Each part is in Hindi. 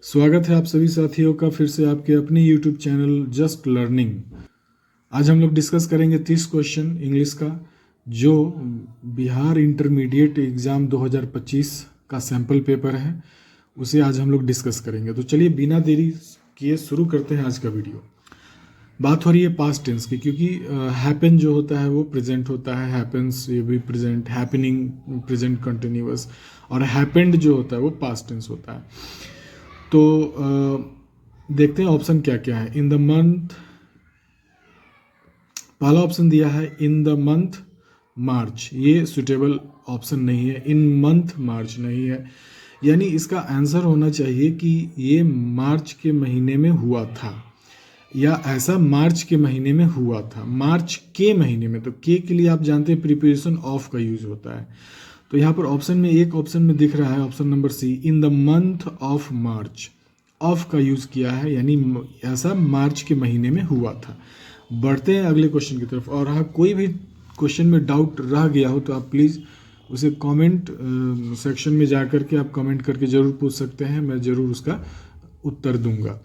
स्वागत है आप सभी साथियों का फिर से आपके अपने YouTube चैनल जस्ट लर्निंग। आज हम लोग डिस्कस करेंगे 30 क्वेश्चन इंग्लिश का जो बिहार इंटरमीडिएट एग्ज़ाम 2025 का सैम्पल पेपर है, उसे आज हम लोग डिस्कस करेंगे। तो चलिए बिना देरी किए शुरू करते हैं आज का वीडियो। बात हो रही है पास्ट टेंस की, क्योंकि हैपन जो होता है वो प्रेजेंट होता है, हैपन्स ये भी प्रेजेंट, हैपनिंग प्रेजेंट कंटिन्यूअस, और हैपेंड जो होता है वो पास्ट टेंस होता है। तो देखते हैं ऑप्शन क्या क्या है। इन द मंथ, पहला ऑप्शन दिया है इन द मंथ मार्च, ये सुटेबल ऑप्शन नहीं है। इन मंथ मार्च नहीं है, यानी इसका आंसर होना चाहिए कि ये मार्च के महीने में हुआ था, या ऐसा मार्च के महीने में हुआ था। मार्च के महीने में, तो के लिए आप जानते हैं प्रिपरेशन ऑफ का यूज होता है। तो यहाँ पर ऑप्शन में, एक ऑप्शन में दिख रहा है option number C, in the month of March, of का यूज़ किया है, यानी ऐसा मार्च के महीने में हुआ था। बढ़ते हैं अगले क्वेश्चन की तरफ। और हाँ, कोई भी क्वेश्चन में डाउट रह गया हो तो आप प्लीज़ उसे कमेंट सेक्शन में जा कर के आप कमेंट करके ज़रूर पूछ सकते हैं, मैं ज़रूर उसका उत्तर दूंगा।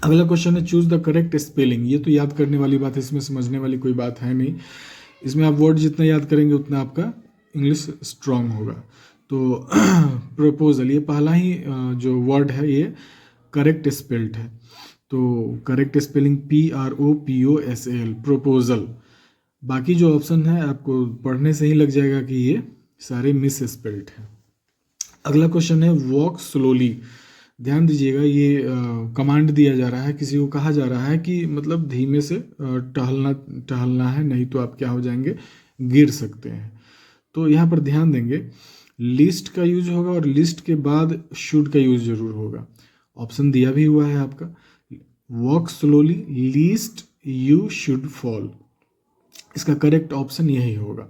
अगला क्वेश्चन है चूज़ द करेक्ट स्पेलिंग। ये तो याद करने वाली बात है, इसमें समझने वाली कोई बात है नहीं। इसमें आप वर्ड जितना याद करेंगे उतना आपका इंग्लिश स्ट्रांग होगा। तो प्रपोजल, ये पहला ही जो वर्ड है ये करेक्ट स्पेल्ड है। तो करेक्ट स्पेलिंग PROPOSAL, प्रोपोजल। बाकी जो ऑप्शन है आपको पढ़ने से ही लग जाएगा कि ये सारे मिस स्पेल्ड है। अगला क्वेश्चन है वॉक स्लोली। ध्यान दीजिएगा, ये कमांड दिया जा रहा है, किसी को कहा जा रहा है कि मतलब धीमे से टहलना है, नहीं तो आप क्या हो जाएंगे, गिर सकते हैं। तो यहाँ पर ध्यान देंगे, लिस्ट का यूज होगा और लिस्ट के बाद शुड का यूज जरूर होगा। ऑप्शन दिया भी हुआ है आपका, walk slowly, least you should fall. इसका करेक्ट ऑप्शन यही होगा।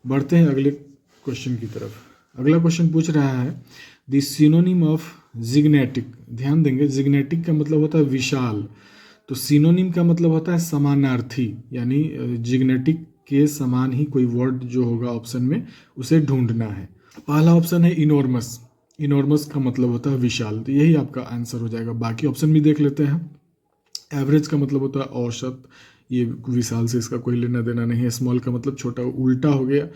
बढ़ते हैं अगले क्वेश्चन की तरफ। अगला क्वेश्चन पूछ रहा है द सिनोनिम ऑफ जिग्नेटिक। ध्यान देंगे, जिग्नेटिक का मतलब होता है विशाल, तो सिनोनिम का मतलब होता है समानार्थी, यानी जिग्नेटिक के समान ही कोई वर्ड जो होगा ऑप्शन में, उसे ढूंढना है। पहला ऑप्शन है इनॉर्मस। इनॉर्मस का मतलब होता है विशाल, तो यही आपका आंसर हो जाएगा। बाकी ऑप्शन भी देख लेते हैं। एवरेज का मतलब होता है औसत, ये विशाल से इसका कोई लेना देना नहीं है। स्मॉल का मतलब छोटा, उल्टा हो गया।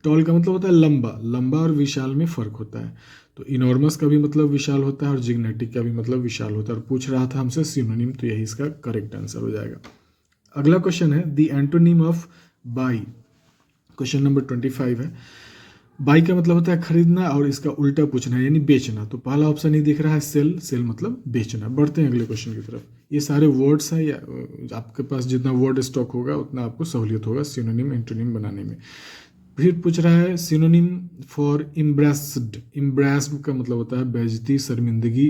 टॉल का मतलब होता है लंबा, लंबा और विशाल में फ़र्क होता है। तो इनॉर्मस का भी मतलब विशाल होता है और जिग्नेटिक का भी मतलब विशाल होता है। और पूछ रहा था हमसे सिनोनिम, तो यही इसका करेक्ट आंसर हो जाएगा। अगला क्वेश्चन है the antonym of by. Question number 25 है। बाई का मतलब होता है खरीदना और इसका उल्टा पूछना है, यानी बेचना। तो पहला ऑप्शन ही दिख रहा है सेल, सेल मतलब बेचना। बढ़ते हैं अगले क्वेश्चन की तरफ। ये सारे वर्ड्स हैं, या आपके पास जितना वर्ड स्टॉक होगा उतना आपको सहूलियत होगा सिनोनिम एंटोनिम बनाने में। फिर पूछ रहा है सिनोनिम फॉर इम्ब्रेस्ड। इम्ब्रेस्ड का मतलब होता है बेइज्जती, शर्मिंदगी,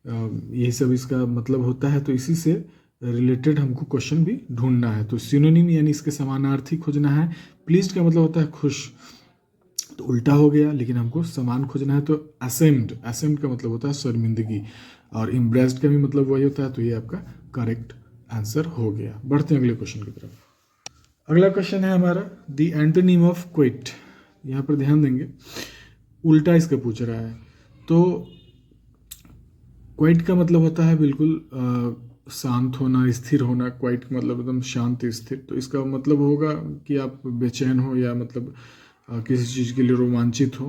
यही सब इसका मतलब होता है। तो इसी से रिलेटेड हमको क्वेश्चन भी ढूंढना है। तो सिनोनिम यानी इसके समानार्थी खोजना है। प्लीज्ड का मतलब होता है खुश, तो उल्टा हो गया, लेकिन हमको समान खोजना है। तो असेम्ड, असेम्ड का मतलब होता है शर्मिंदगी, और इम्ब्रेस्ड का भी मतलब वही होता है। तो ये आपका करेक्ट आंसर हो गया। बढ़ते हैं अगले क्वेश्चन की तरफ। अगला क्वेश्चन है हमारा द एंटोनिम ऑफ क्विट। यहाँ पर ध्यान देंगे, उल्टा इसका पूछ रहा है। तो क्वाइट का मतलब होता है बिल्कुल शांत होना, स्थिर होना। क्वाइट का मतलब एकदम शांत स्थिर। तो इसका मतलब होगा कि आप बेचैन हो, या मतलब किसी चीज़ के लिए रोमांचित हो।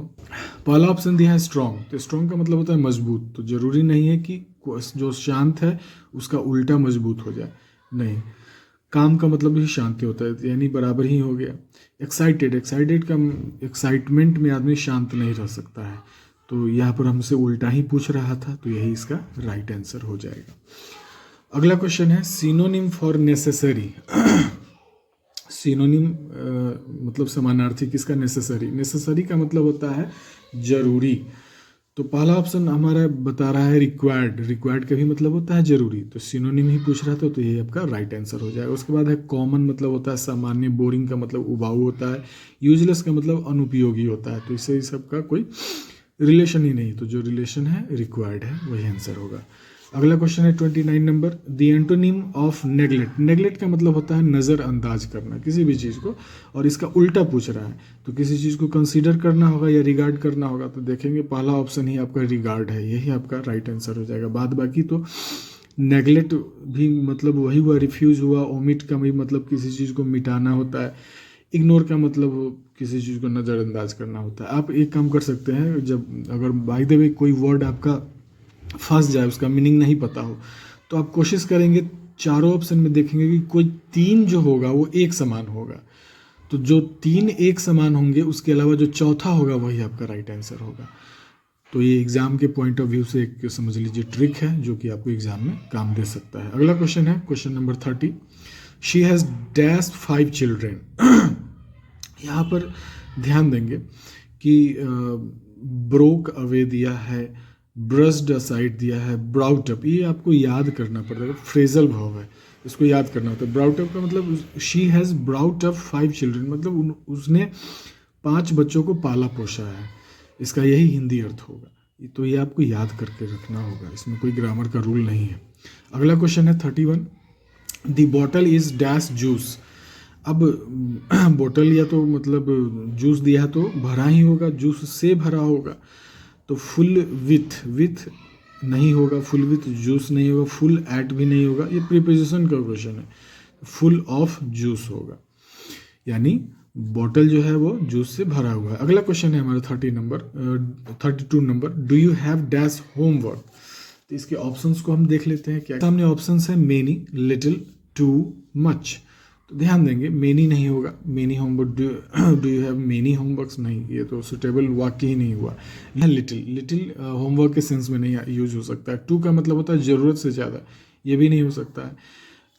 पहला ऑप्शन दिया है स्ट्रॉन्ग। तो स्ट्रॉन्ग का मतलब होता है मजबूत। तो जरूरी नहीं है कि जो शांत है उसका उल्टा मजबूत हो जाए, नहीं। काम का मतलब ही शांति होता है, यानी बराबर ही हो गया। एक्साइटेड, एक्साइटेड का एक्साइटमेंट में आदमी शांत नहीं रह सकता है। तो यहाँ पर हमसे उल्टा ही पूछ रहा था, तो यही इसका राइट आंसर हो जाएगा। अगला क्वेश्चन है सिनोनिम फॉर नेसेसरी। सिनोनिम मतलब समानार्थी किसका, नेसेसरी। नेसेसरी का मतलब होता है जरूरी। तो पहला ऑप्शन हमारा बता रहा है रिक्वायर्ड। रिक्वायर्ड का भी मतलब होता है जरूरी, तो सिनोनिम ही पूछ रहा था, तो ये आपका राइट आंसर हो जाएगा। उसके बाद है कॉमन, मतलब होता है सामान्य। बोरिंग का मतलब उबाऊ होता है। यूजलेस का मतलब अनुपयोगी होता है। तो इससे सबका कोई रिलेशन ही नहीं, तो जो रिलेशन है रिक्वायर्ड है, वही आंसर होगा। अगला क्वेश्चन है 29 number, the antonym of neglect. Neglect का मतलब होता है नज़रअंदाज करना किसी भी चीज़ को, और इसका उल्टा पूछ रहा है तो किसी चीज़ को कंसीडर करना होगा या रिगार्ड करना होगा, तो देखेंगे पहला ऑप्शन ही आपका रिगार्ड है, यही आपका राइट आंसर हो जाएगा। बाद बाकी तो नेग्लेक्ट भी मतलब वही हुआ, रिफ्यूज़ हुआ, ओमिट का भी मतलब किसी चीज़ को मिटाना होता है, इग्नोर का मतलब किसी चीज़ को नज़रअंदाज करना होता है। आप एक काम कर सकते हैं, जब अगर बाय द वे कोई वर्ड आपका फंस जाए, उसका मीनिंग नहीं पता हो, तो आप कोशिश करेंगे चारों ऑप्शन में देखेंगे कि कोई तीन जो होगा वो एक समान होगा, तो जो तीन एक समान होंगे उसके अलावा जो चौथा होगा वही आपका राइट आंसर होगा। तो ये एग्जाम के पॉइंट ऑफ व्यू से एक समझ लीजिए ट्रिक है जो कि आपको एग्जाम में काम दे सकता है। अगला क्वेश्चन है question number 30, she has dash 5 children. यहाँ पर ध्यान देंगे कि ब्रोक अवे दिया है, ब्रश्ड असाइड दिया है, ब्राउट अप, ये आपको याद करना पड़ेगा, फ्रेजल भाव है, इसको याद करना होता है। ब्राउट अप का मतलब she has brought up 5 children, मतलब उसने 5 बच्चों को पाला पोसा है, इसका यही हिंदी अर्थ होगा। तो ये आपको याद करके रखना होगा, इसमें कोई ग्रामर का रूल नहीं है। अगला क्वेश्चन है 31, the bottle is dash juice. अब बोतल या तो मतलब जूस दिया तो भरा ही होगा, जूस से भरा होगा, तो फुल विथ नहीं होगा, फुल विथ जूस नहीं होगा, फुल एट भी नहीं होगा, ये प्रीपोजिशन का क्वेश्चन है, फुल ऑफ जूस होगा, यानी बॉटल जो है वो जूस से भरा हुआ है। अगला क्वेश्चन है हमारा 32 number, do you have dash homework. तो इसके ऑप्शंस को हम देख लेते हैं। क्या सामने ऑप्शंस है, मेनी, लिटिल, टू मच। तो ध्यान देंगे मेनी नहीं होगा, many homework, do you have many homeworks, नहीं, ये तो सुटेबल वाक्य ही नहीं हुआ। लिटिल होमवर्क के सेंस में नहीं यूज हो सकता है। टू का मतलब होता है ज़रूरत से ज़्यादा, ये भी नहीं हो सकता है,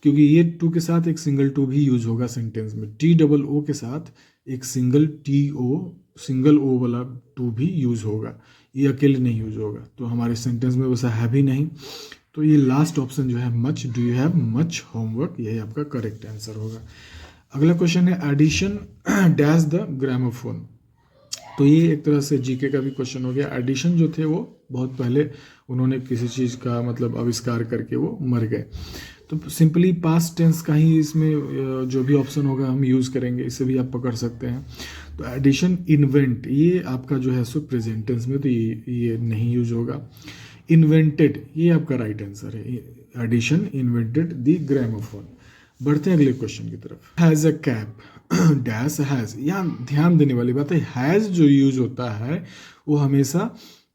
क्योंकि ये टू के साथ एक सिंगल टू भी यूज होगा सेंटेंस में। TOO के साथ एक सिंगल ओ वाला टू भी यूज होगा, ये अकेले नहीं यूज होगा, तो हमारे सेंटेंस में वैसा है भी नहीं। तो ये लास्ट ऑप्शन जो है much, do you have much homework, यही आपका करेक्ट आंसर होगा। अगला क्वेश्चन है एडिशन डैश द ग्रामोफोन। तो ये एक तरह से जीके का भी क्वेश्चन हो गया। एडिशन जो थे वो बहुत पहले उन्होंने किसी चीज़ का मतलब आविष्कार करके वो मर गए, तो सिंपली पास्ट टेंस का ही इसमें जो भी ऑप्शन होगा हम यूज़ करेंगे, इसे भी आप पकड़ सकते हैं। तो एडिशन, इन्वेंट, ये आपका जो है सो प्रेजेंट टेंस में, तो ये नहीं यूज होगा। इन्वेंटेड, ये आपका राइट आंसर है, एडिशन इन्वेंटेड द ग्रामोफोन। बढ़ते हैं अगले क्वेश्चन की तरफ। Has a cap dash has, यहाँ ध्यान देने वाली बात है, हैज़ जो यूज होता है वो हमेशा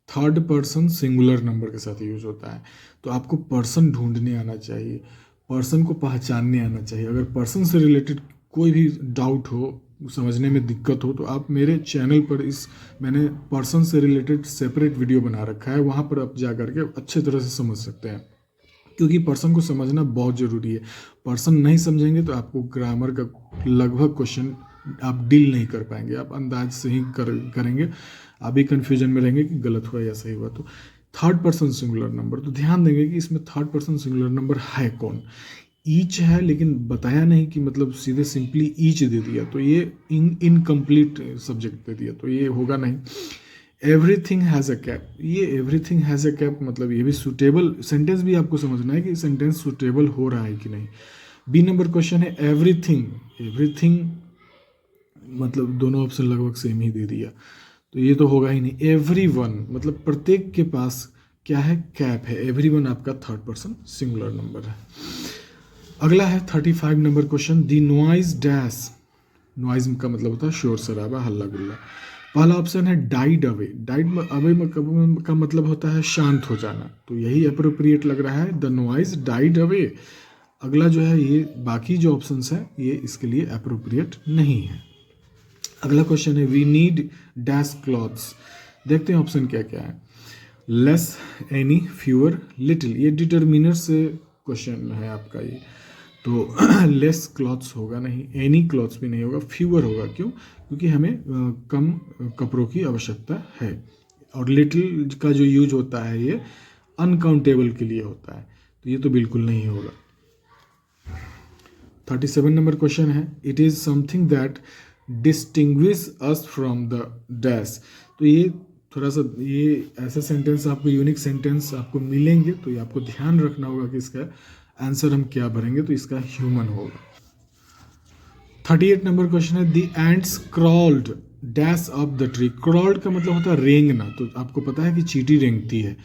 थर्ड पर्सन सिंगुलर नंबर के साथ यूज होता है। तो आपको पर्सन ढूंढने आना चाहिए, पर्सन को पहचानने आना चाहिए। अगर पर्सन से रिलेटेड कोई भी डाउट हो, समझने में दिक्कत हो, तो आप मेरे चैनल पर मैंने पर्सन से रिलेटेड सेपरेट वीडियो बना रखा है, वहाँ पर आप जा करके अच्छे तरह से समझ सकते हैं, क्योंकि पर्सन को समझना बहुत ज़रूरी है। पर्सन नहीं समझेंगे तो आपको ग्रामर का लगभग क्वेश्चन आप डील नहीं कर पाएंगे, आप अंदाज से ही करेंगे, आप भी कन्फ्यूजन में रहेंगे कि गलत हुआ या सही हुआ। तो थर्ड पर्सन सिंगुलर नंबर, तो ध्यान देंगे कि इसमें थर्ड पर्सन सिंगुलर नंबर है कौन। ईच है, लेकिन बताया नहीं कि मतलब सीधे सिंपली ईच दे दिया, तो ये इनकम्प्लीट सब्जेक्ट दे दिया, तो ये होगा नहीं। एवरीथिंग हैज़ अ कैप, ये एवरीथिंग हैज़ अ कैप मतलब ये भी सुटेबल सेंटेंस भी आपको समझना है कि सेंटेंस सुटेबल हो रहा है कि नहीं। बी नंबर क्वेश्चन है एवरीथिंग मतलब दोनों ऑप्शन लगभग सेम ही दे दिया, तो ये तो होगा ही नहीं। एवरीवन मतलब प्रत्येक के पास क्या है, कैप है। एवरीवन आपका थर्ड पर्सन सिंगुलर नंबर है। अगला है 35 नंबर क्वेश्चन, दी नॉइज डैश। नॉइज का मतलब होता है शोर शराबा, हल्ला गुल्ला। पहला ऑप्शन है डाइड अवे। डाइड अवे का मतलब होता है शांत हो जाना, तो यही अप्रोप्रिएट लग रहा है, द नॉइज डाइड अवे। अगला जो है ये बाकी जो ऑप्शंस हैं ये इसके लिए अप्रोप्रिएट नहीं है। अगला क्वेश्चन है वी नीड डैश क्लॉथ्स। देखते हैं ऑप्शन क्या क्या है। लेस, एनी, फ्यूअर, लिटिल, ये डिटर्मिनर से क्वेश्चन है आपका ये, तो लेस क्लॉथ्स होगा नहीं, एनी क्लॉथ्स भी नहीं होगा, फ्यूअर होगा। क्यों? क्योंकि हमें कम कपड़ों की आवश्यकता है। और लिटिल का जो यूज होता है ये अनकाउंटेबल के लिए होता है, तो ये तो बिल्कुल नहीं होगा। 37 नंबर क्वेश्चन है it is something that distinguish us from the dash. तो ये थोड़ा सा ये ऐसा सेंटेंस आपको यूनिक सेंटेंस आपको मिलेंगे, तो ये आपको ध्यान रखना होगा कि इसका आंसर हम क्या भरेंगे, तो इसका ह्यूमन होगा। 38 नंबर क्वेश्चन है, the ants crawled dash up the tree. Crawled का मतलब होता है रेंगना, तो आपको पता है कि चींटी रेंगती है।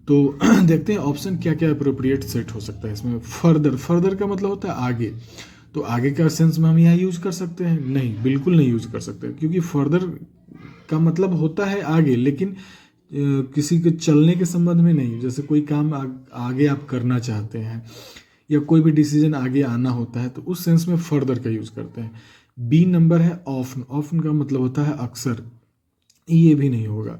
तो देखते हैं ऑप्शन क्या क्या अप्रोप्रिएट सेट हो सकता है इसमें। फर्दर, फर्दर का मतलब होता है आगे, तो आगे का सेंस में हम यहाँ यूज कर सकते हैं? नहीं, बिल्कुल नहीं यूज कर सकते, क्योंकि फर्दर का मतलब होता है आगे, लेकिन किसी के चलने के संबंध में नहीं। जैसे कोई काम आगे आप करना चाहते हैं या कोई भी डिसीजन आगे आना होता है, तो उस सेंस में फर्दर का यूज करते हैं। बी नंबर है ऑफन। ऑफन का मतलब होता है अक्सर, ये भी नहीं होगा,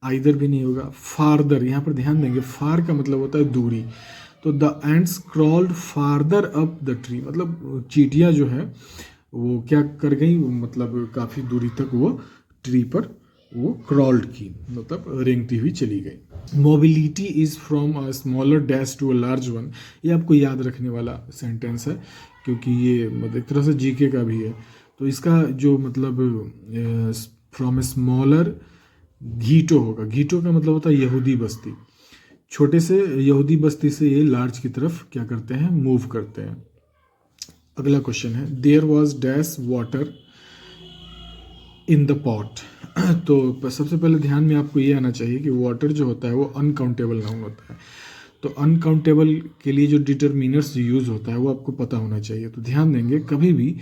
आइदर भी नहीं होगा। फार्दर, यहाँ पर ध्यान देंगे, फार का मतलब होता है दूरी, तो the ends crawled farther up the tree, मतलब चींटियाँ जो है वो क्या कर गई, मतलब काफ़ी दूरी तक वो ट्री पर वो क्रॉल्ड की, मतलब रेंगती हुई चली गई। Mobility is from a smaller dash to a large one, ये आपको याद रखने वाला सेंटेंस है, क्योंकि ये मतलब एक तरह से जीके का भी है। तो इसका जो मतलब फ्रॉम स्मॉलर घीटो होगा। घीटो का मतलब होता है यहूदी बस्ती, छोटे से यहूदी बस्ती से ये लार्ज की तरफ क्या करते हैं, मूव करते हैं। अगला क्वेश्चन है, there was dash water in the pot. तो सबसे पहले ध्यान में आपको ये आना चाहिए कि वाटर जो होता है वो अनकाउंटेबल नाउन होता है, तो अनकाउंटेबल के लिए जो डिटर्मिनर्स यूज होता है वो आपको पता होना चाहिए। तो ध्यान देंगे, कभी भी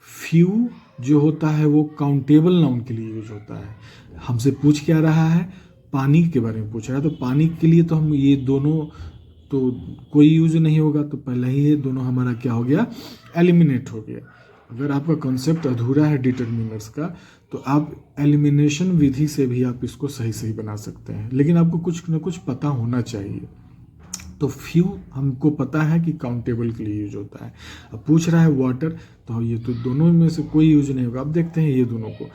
फ्यू जो होता है वो काउंटेबल नाउन के लिए यूज होता है। हमसे पूछ क्या रहा है, पानी के बारे में पूछ रहा है, तो पानी के लिए तो हम ये दोनों तो कोई यूज नहीं होगा, तो पहले ही ये दोनों हमारा क्या हो गया, एलिमिनेट हो गया। अगर आपका कॉन्सेप्ट अधूरा है डिटर्मिनर्स का, तो आप एलिमिनेशन विधि से भी आप इसको सही सही बना सकते हैं, लेकिन आपको कुछ ना कुछ पता होना चाहिए। तो फ्यू हमको पता है कि काउंटेबल के लिए यूज होता है। अब पूछ रहा है वाटर, तो ये तो दोनों में से कोई यूज नहीं होगा। अब देखते हैं ये दोनों को।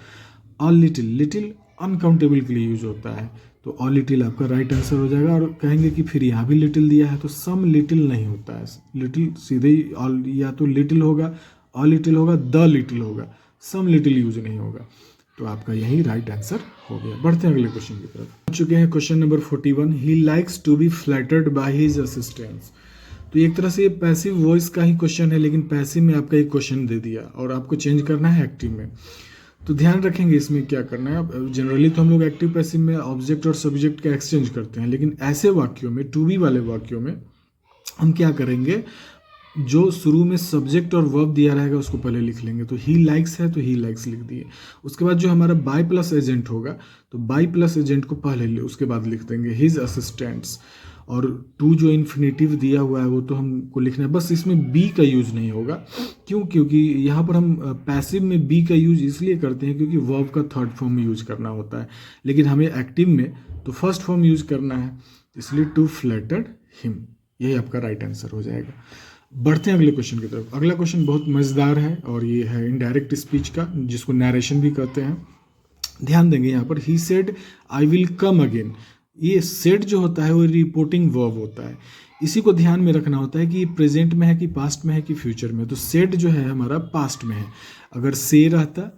अ लिटिल, लिटिल अनकाउंटेबल के लिए यूज होता है, तो अ लिटिल आपका राइट आंसर हो जाएगा। और कहेंगे कि फिर यहाँ भी लिटिल दिया है, तो सम लिटिल नहीं होता है। लिटिल सीधे ही या तो लिटिल होगा, अ लिटिल होगा, द लिटिल होगा, सम लिटिल यूज नहीं होगा। तो आपका यही राइट आंसर हो गया। बढ़ते हैं अगले क्वेश्चन की तरफ। पहुंच चुके हैं question number 41। He likes to be flattered by his assistants. तो एक तरह से ये पैसिव वॉइस का ही क्वेश्चन है, लेकिन पैसिव में आपका एक क्वेश्चन दे दिया और आपको चेंज करना है एक्टिव में। तो ध्यान रखेंगे इसमें क्या करना है। अब जनरली तो हम लोग एक्टिव पैसिव में ऑब्जेक्ट और सब्जेक्ट का एक्सचेंज करते हैं, लेकिन ऐसे वाक्यों में, टू बी वाले वाक्यों में हम क्या करेंगे, जो शुरू में सब्जेक्ट और वर्ब दिया रहेगा उसको पहले लिख लेंगे। तो ही लाइक्स है तो ही लाइक्स लिख दिए। उसके बाद जो हमारा बाय प्लस एजेंट होगा, तो बाय प्लस एजेंट को पहले उसके बाद लिख देंगे हिज असिस्टेंट्स। और टू जो इन्फिनेटिव दिया हुआ है वो तो हमको लिखना है, बस इसमें बी का यूज नहीं होगा। क्यों? क्योंकि यहाँ पर हम पैसिव में बी का यूज इसलिए करते हैं क्योंकि वर्ब का थर्ड फॉर्म में यूज करना होता है, लेकिन हमें एक्टिव में तो फर्स्ट फॉर्म यूज करना है, इसलिए टू फ्लैटर्ड हिम, यही आपका राइट आंसर हो जाएगा। बढ़ते हैं अगले क्वेश्चन की तरफ। अगला क्वेश्चन बहुत मज़ेदार है और ये है इनडायरेक्ट स्पीच का, जिसको नरेशन भी कहते हैं। ध्यान देंगे यहाँ पर, he said I will come again. ये सेड जो होता है वो रिपोर्टिंग वर्ब होता है, इसी को ध्यान में रखना होता है कि प्रेजेंट में है कि पास्ट में है कि फ्यूचर में। तो सेड जो है हमारा पास्ट में है, अगर से रहता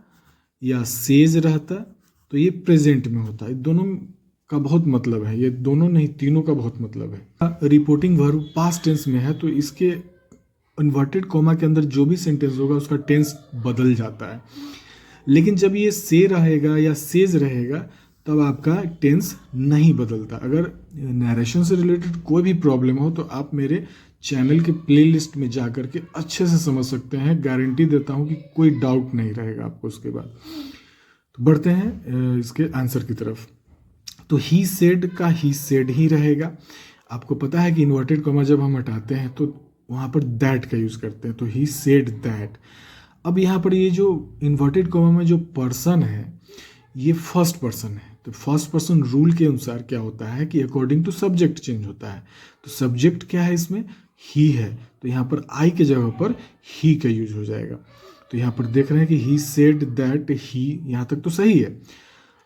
या सेज रहता तो ये प्रेजेंट में होता है। दोनों का बहुत मतलब है, ये दोनों नहीं तीनों का बहुत मतलब है। रिपोर्टिंग वर्ब पास्ट टेंस में है, तो इसके इन्वर्टेड कॉमा के अंदर जो भी सेंटेंस होगा उसका टेंस बदल जाता है। लेकिन जब ये से रहेगा या सेज रहेगा तब आपका टेंस नहीं बदलता। अगर नरेशन से रिलेटेड कोई भी प्रॉब्लम हो तो आप मेरे चैनल के प्लेलिस्ट में जा कर के अच्छे से समझ सकते हैं, गारंटी देता हूं कि कोई डाउट नहीं रहेगा आपको उसके बाद। तो बढ़ते हैं इसके आंसर की तरफ। तो ही सेड का ही सेड ही रहेगा। आपको पता है कि इन्वर्टेड कॉमा जब हम हटाते हैं तो वहाँ पर दैट का यूज़ करते हैं, तो ही सेड दैट। अब यहाँ पर ये जो इन्वर्टेड कॉमा में जो पर्सन है ये फर्स्ट पर्सन है, तो फर्स्ट पर्सन रूल के अनुसार क्या होता है कि अकॉर्डिंग टू सब्जेक्ट चेंज होता है। तो सब्जेक्ट क्या है इसमें, ही है, तो यहाँ पर आई के जगह पर ही का यूज हो जाएगा। तो यहाँ पर देख रहे हैं कि ही सेड दैट ही, यहाँ तक तो सही है।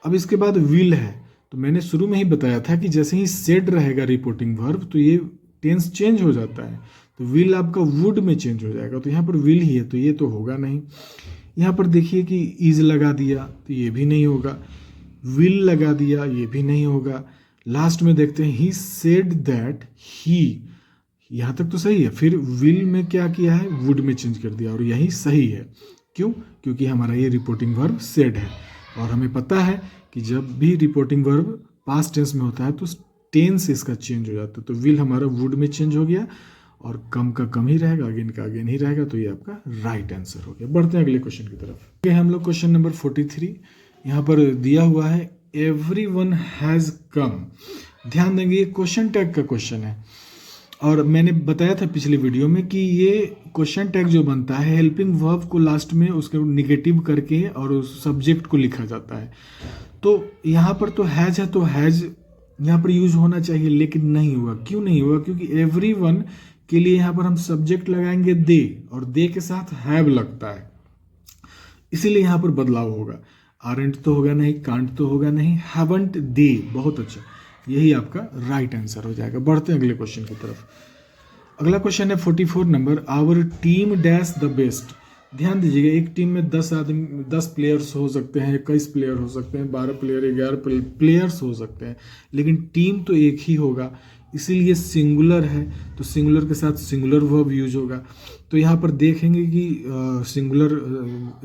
अब इसके बाद विल है, तो मैंने शुरू में ही बताया था कि जैसे ही सेड रहेगा रिपोर्टिंग वर्ब तो ये टेंस चेंज हो जाता है, तो विल आपका वुड में चेंज हो जाएगा। तो यहाँ पर विल ही है तो ये तो होगा नहीं। यहाँ पर देखिए कि इज लगा दिया तो ये भी नहीं होगा। विल लगा दिया, ये भी नहीं होगा। लास्ट में देखते हैं ही सेड दैट ही, यहाँ तक तो सही है, फिर विल में क्या किया है, वुड में चेंज कर दिया और यही सही है। क्यों? क्योंकि हमारा ये रिपोर्टिंग वर्ब सेड है और हमें पता है कि जब भी रिपोर्टिंग वर्ब पास्ट टेंस में होता है तो टेंस इसका चेंज हो जाता है। तो विल हमारा वुड में चेंज हो गया और कम का कम ही रहेगा, अगेन का अगेन ही रहेगा, तो ये आपका राइट आंसर हो गया। बढ़ते हैं अगले क्वेश्चन की तरफ। आगे हम लोग क्वेश्चन नंबर 43, यहाँ पर दिया हुआ है एवरीवन हैज कम। ध्यान देंगे ये क्वेश्चन टैग का क्वेश्चन है और मैंने बताया था पिछली वीडियो में कि ये क्वेश्चन टैग जो बनता है हेल्पिंग वर्ब को लास्ट में उसके निगेटिव करके और उस सब्जेक्ट को लिखा जाता है। तो यहाँ पर तो हैज है, तो हैज यहाँ पर यूज होना चाहिए लेकिन नहीं हुआ। क्यों नहीं हुआ? क्योंकि एवरीवन के लिए यहाँ पर हम सब्जेक्ट लगाएंगे दे और दे के साथ हैव लगता है, इसीलिए यहाँ पर बदलाव होगा। आरंट तो होगा नहीं, कांट तो होगा नहीं, हैवंट दे। बहुत अच्छा, यही आपका राइट आंसर हो जाएगा। बढ़ते हैं अगले क्वेश्चन की तरफ। अगला क्वेश्चन है 44 number, our team dash the best. ध्यान दीजिएगा, एक टीम में 10 आदमी, 10 प्लेयर्स हो सकते हैं, 21 प्लेयर हो सकते हैं, 12 प्लेयर, 11 प्लेयर्स हो सकते हैं, लेकिन टीम तो एक ही होगा, इसीलिए सिंगुलर है, तो सिंगुलर के साथ सिंगुलर वर्ब यूज होगा। तो यहाँ पर देखेंगे कि सिंगुलर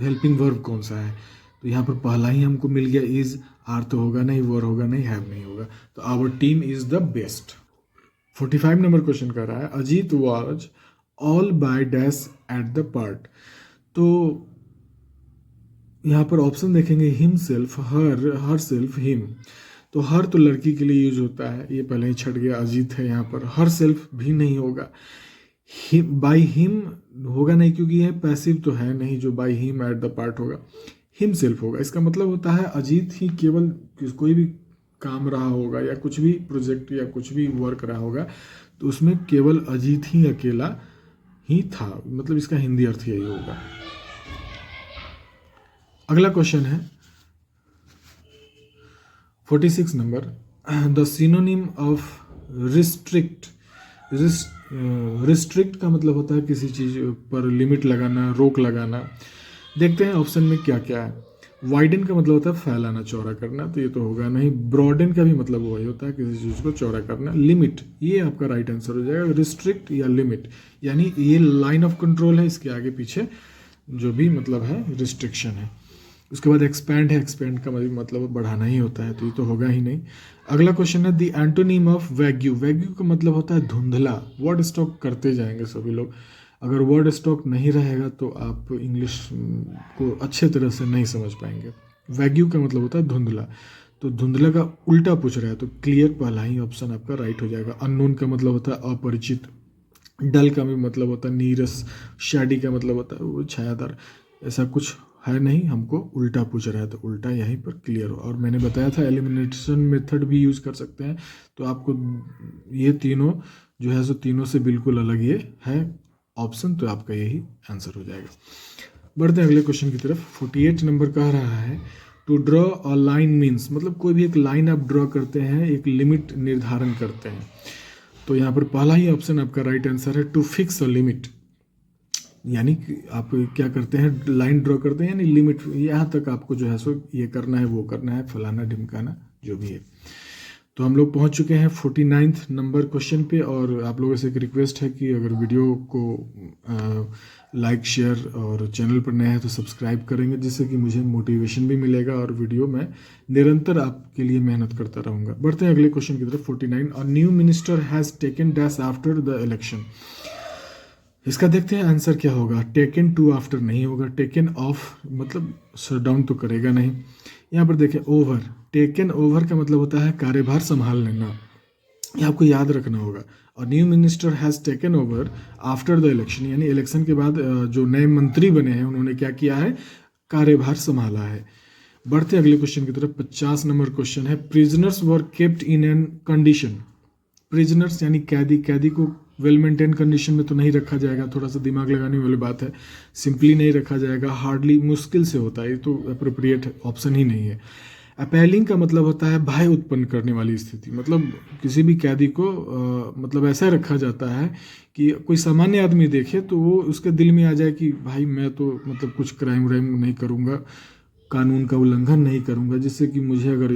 हेल्पिंग वर्ब कौन सा है, तो यहाँ पर पहला ही हमको मिल गया इज। आर तो होगा नहीं, वर होगा नहीं, हैव नहीं होगा, तो our team is the best. 45 number question कर रहा है Ajit was all by dash at the part. तो यहाँ पर ऑप्शन देखेंगे हिमसेल्फ, हर सेल्फ, हिम। तो हर तो लड़की के लिए यूज होता है, ये पहले ही छट गया, अजीत है यहाँ पर। हर सेल्फ भी नहीं होगा, बाय हिम होगा नहीं क्योंकि यह पैसिव तो है नहीं जो by him at the part होगा, हिम सेल्फ होगा। इसका मतलब होता है अजीत ही केवल कोई भी काम रहा होगा या कुछ भी प्रोजेक्ट या कुछ भी वर्क रहा होगा तो उसमें केवल अजीत ही अकेला ही था, मतलब इसका हिंदी अर्थ यही होगा। अगला क्वेश्चन है 46 number, the synonym of restrict. Restrict का मतलब होता है किसी चीज पर लिमिट लगाना, रोक लगाना। देखते हैं ऑप्शन में क्या क्या है। वाइडन का मतलब होता है फैलाना, चौड़ा करना, तो ये तो होगा नहीं। ब्रॉडन का भी मतलब वही होता है किसी चीज को चौड़ा करना। लिमिट, ये आपका राइट आंसर हो जाएगा, रिस्ट्रिक्ट या लिमिट, यानी ये लाइन ऑफ कंट्रोल है, इसके आगे पीछे जो भी मतलब है रिस्ट्रिक्शन है। उसके बाद एक्सपैंड है, एक्सपैंड का मतलब बढ़ाना ही होता है, तो ये तो होगा ही नहीं। अगला क्वेश्चन है the antonym of wagyu. Wagyu का मतलब होता है धुंधला। वर्ड स्टॉक करते जाएंगे सभी लोग, अगर वर्ड स्टॉक नहीं रहेगा तो आप इंग्लिश को अच्छे तरह से नहीं समझ पाएंगे। वैग्यू का मतलब होता है धुंधला, तो धुंधला का उल्टा पूछ रहा है तो क्लियर पहला ही ऑप्शन आपका राइट हो जाएगा। अननोन का मतलब होता है अपरिचित। डल का भी मतलब होता है नीरस। शैडी का मतलब होता है वो छायादार। ऐसा कुछ है नहीं, हमको उल्टा पूछ रहा है तो उल्टा यहीं पर क्लियर हो। और मैंने बताया था एलिमिनेशन मेथड भी यूज़ कर सकते हैं, तो आपको ये तीनों जो है सो तीनों से बिल्कुल अलग ये है ऑप्शन, तो आपका यही आंसर हो जाएगा। बढ़ते हैं अगले क्वेश्चन की तरफ। 48 नंबर कह रहा है to draw a line means, मतलब कोई भी एक लाइन आप ड्रॉ करते हैं, एक लिमिट निर्धारण करते हैं। तो यहाँ पर पहला ही ऑप्शन आपका राइट आंसर है टू फिक्स अ लिमिट, यानी कि आप क्या करते हैं, लाइन ड्रॉ करते हैं, यानी लिमिट, यहाँ तक आपको जो है सो ये करना है, वो करना है, फलाना ढिमकाना जो भी है। तो हम लोग पहुंच चुके हैं 49 नंबर क्वेश्चन पे, और आप लोगों से एक रिक्वेस्ट है कि अगर वीडियो को लाइक, शेयर और चैनल पर नए हैं तो सब्सक्राइब करेंगे, जिससे कि मुझे मोटिवेशन भी मिलेगा और वीडियो में निरंतर आपके लिए मेहनत करता रहूँगा। बढ़ते हैं अगले क्वेश्चन की तरफ। 49, a new minister has taken dash after the election. इसका देखते हैं आंसर क्या होगा। टेकन टू आफ्टर नहीं होगा, टेकन ऑफ मतलब शट डाउन तो करेगा नहीं। यहाँ पर देखें ओवर, टेकन ओवर का मतलब होता है कार्यभार संभाल लेना, ये आपको याद रखना होगा। और new minister has taken over after the election, यानी इलेक्शन के बाद जो नए मंत्री बने हैं उन्होंने क्या किया है, कार्यभार संभाला है। बढ़ते अगले क्वेश्चन की तरफ। 50 नंबर क्वेश्चन है prisoners were kept in an condition. Prisoners यानी कैदी, कैदी को वेल मेंटेन कंडीशन में तो नहीं रखा जाएगा, थोड़ा सा दिमाग लगाने वाली बात है। सिंपली नहीं रखा जाएगा, हार्डली, मुश्किल से होता है, ये तो अप्रोप्रिएट ऑप्शन ही नहीं है। अपैलिंग का मतलब होता है भय उत्पन्न करने वाली स्थिति, मतलब किसी भी कैदी को मतलब ऐसा रखा जाता है कि कोई सामान्य आदमी देखे तो वो उसके दिल में आ जाए कि भाई मैं तो मतलब कुछ क्राइम व्राइम नहीं करूँगा, कानून का उल्लंघन नहीं करूँगा, जिससे कि मुझे अगर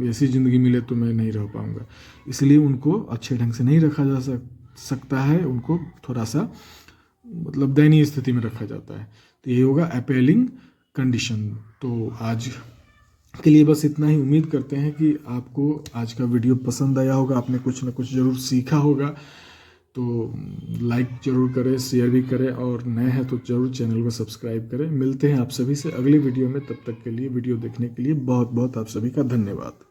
ऐसी ज़िंदगी मिले तो मैं नहीं रह पाऊँगा। इसलिए उनको अच्छे ढंग से नहीं रखा जा सकता है, उनको थोड़ा सा मतलब दयनीय स्थिति में रखा जाता है। तो ये होगा अपेलिंग कंडीशन। तो आज के लिए बस इतना ही। उम्मीद करते हैं कि आपको आज का वीडियो पसंद आया होगा, आपने कुछ ना कुछ ज़रूर सीखा होगा। तो लाइक ज़रूर करें, शेयर भी करें, और नए हैं तो ज़रूर चैनल को सब्सक्राइब करें। मिलते हैं आप सभी से अगली वीडियो में, तब तक के लिए वीडियो देखने के लिए बहुत बहुत आप सभी का धन्यवाद।